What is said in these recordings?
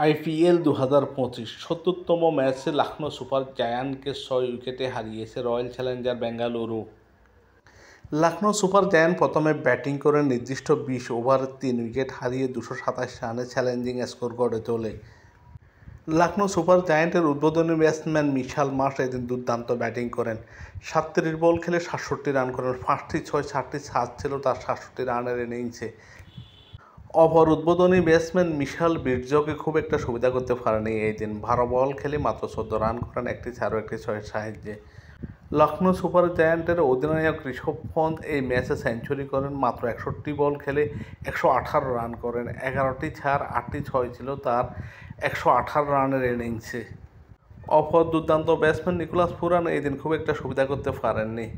IPL 2025 ৭০তম ম্যাচে Lucknow super জায়ান্টকে ৬ উইকেটে হারিয়েছে royal Challenger Bengaluru. Lucknow super giant প্রথমে ব্যাটিং করে নির্দিষ্ট ২০ ওভারে ৩ উইকেট হারিয়ে ২২৭ রানে চ্যালেঞ্জিং স্কোর গড়ে তোলে। লখনৌ সুপার জায়ান্টের উদ্বোধনী ব্যাটসম্যান মিশাল মার্শ এদিন দুর্দান্ত ব্যাটিং করেন। ৩৭ বল খেলে ৬৭ রান করেন। ৫টি ৬, ৪টি ৭ ছিল তার ৬৭ রানের ইনিংসে। অপর উদ্বোধনী ব্যাটসম্যান মিশাল বীর্যকে খুব একটা সুবিধা করতে পারেনি এই দিন। ১২ বল খেলে মাত্র ১৪ রান করেন, একটি ৪ ও একটি ৬-এর সাহায্যে। লখনৌ সুপার জায়ান্টের অধিনায়ক ঋষভ পন্থ এই ম্যাচে সেঞ্চুরি করেন। মাত্র ৬১ বল খেলে ১১৮ রান করেন। ১১টি ৪, ৮টি ৬ ছিল তার ১১৮ রানের ইনিংসে। অপর দুর্দান্ত ব্যাটসম্যান নিকোলাস পুরান এই দিন খুব একটা সুবিধা করতে পারেননি।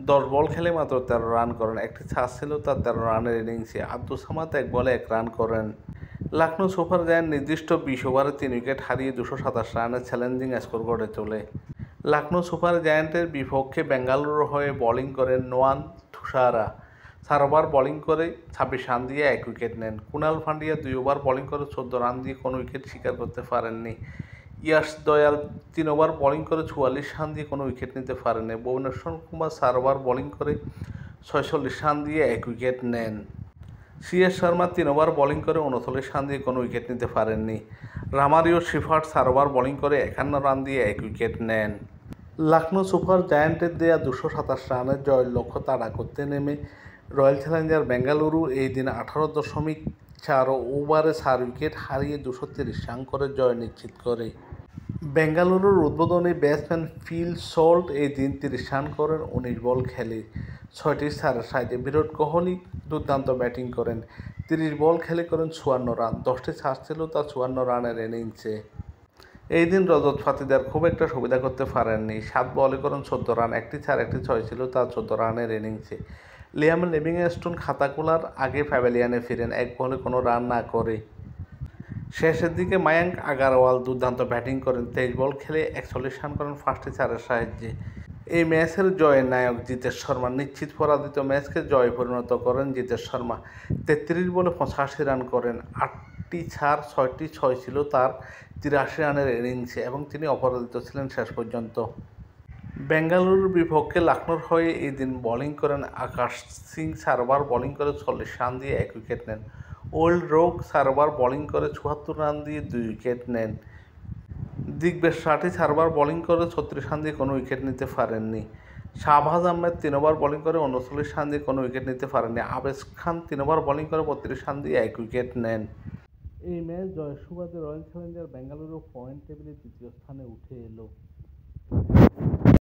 ১০ বল খেলে মাত্র ১৩ রান করেন, একটি ৪ ছিল তার ১৩ রানের ইনিংসে। আব্দুস সামাদ ১ বলে ১ রান করেন। লখনৌ সুপার জায়ান্ট নির্দিষ্ট ২০ ওভারে ৩ উইকেট হারিয়ে ২২৭ রানের চ্যালেঞ্জিং স্কোর গড়ে তোলে। লখনৌ সুপার জায়ান্টের বিপক্ষে বেঙ্গালুরুর হয়ে বোলিং করেন নোয়ান থুসারা। ৪ ওভার বোলিং করে ২৬ রান দিয়ে ১ উইকেট নেন। কুনাল পান্ডিয়া ২ ওভার বোলিং করে ১৪ রান দিয়ে কোনো উইকেট শিকার করতে পারেননি। ইয়াশ দয়াল ৩ ওভার বোলিং করে ৪৪ রান দিয়ে কোনো উইকেট নিতে পারেননি। ভুবনেশ্বর কুমার ৪ ওভার বোলিং করে ৪৬ রান দিয়ে ১ উইকেট নেন। সিএস শর্মা ৩ ওভার বোলিং করে ৩৯ রান দিয়ে কোনো উইকেট নিতে পারেননি। রামারিও শিফার্ট ৪ ওভার বোলিং করে ৫১ রান দিয়ে ১ উইকেট নেন। লখনৌ সুপার জায়ান্টের দেয়া ২২৭ রানের জয়ের লক্ষ্য তাড়া করতে নেমে রয়্যাল চ্যালেঞ্জার বেঙ্গালুরু এই দিন ১৮.৪ ওভারে ৪ উইকেট হারিয়ে ২৩০ রান করে জয় নিশ্চিত করে। বেঙ্গালুরুর উদ্বোধনী ব্যাটসম্যান ফিল সল্ট এই দিন ৩০ রান করেন ১৯ বল খেলে ৬টি ৪-এর সাহায্যে। বিরাট কোহলি দুর্দান্ত ব্যাটিং করেন। ৩০ বল খেলে করেন ৫৪ রান, ১০টি ৬ ছিল তার ৫৪ রানের ইনিংসে। এই দিন রজত পাতিদার খুব একটা সুবিধা করতে পারেননি। ৭ বলে করেন ১৪ রান, একটি ৪, একটি ৬ ছিল তার ১৪ রানের ইনিংসে। লিয়াম লিভিংস্টোন খাতা খোলার আগে প্যাভিলিয়নে ফিরেন ১ বলে কোনো রান না করে। শেষের দিকে মায়াঙ্ক আগারওয়াল দুর্দান্ত ব্যাটিং করেন। ২৩ বল খেলে ৪১ রান করেন ৫টি ৪-এর সাহায্যে। এই ম্যাচের জয়ের নায়ক জিতেশ শর্মা। নিশ্চিত পরাজিত ম্যাচকে জয়ে পরিণত করেন জিতেশ শর্মা। ৩৩ বলে ৮৫ রান করেন, ৮টি ৪, ৬টি ৬ ছিল তার ৮৩ রানের ইনিংসে এবং তিনি অপরাজিত ছিলেন শেষ পর্যন্ত। বেঙ্গালুরুর বিপক্ষে লখনৌর হয়ে এই দিন বোলিং করেন আকাশ সিং। ৪ ওভার বোলিং করে ৪০ রান দিয়ে ১ উইকেট নেন। ওল্ড রোক ৪ ওভার বোলিং করে ৭৪ রান দিয়ে ২ উইকেট নেন। দিগ্বেশ রাঠি ৪ ওভার বোলিং করে ৩৬ রান দিয়ে কোনো উইকেট নিতে পারেননি। শাহবাজ আহমেদ ৩ ওভার বোলিং করে ৩৯ রান দিয়ে কোনো উইকেট নিতে পারেননি। আবেশ খান ৩ ওভার বোলিং করে ৩২ রান দিয়ে ১ উইকেট নেন। এই ম্যাচ জয়ের সুবাদে রয়্যাল চ্যালেঞ্জার বেঙ্গালুরু পয়েন্ট টেবিলে ২য় স্থানে উঠে এলো।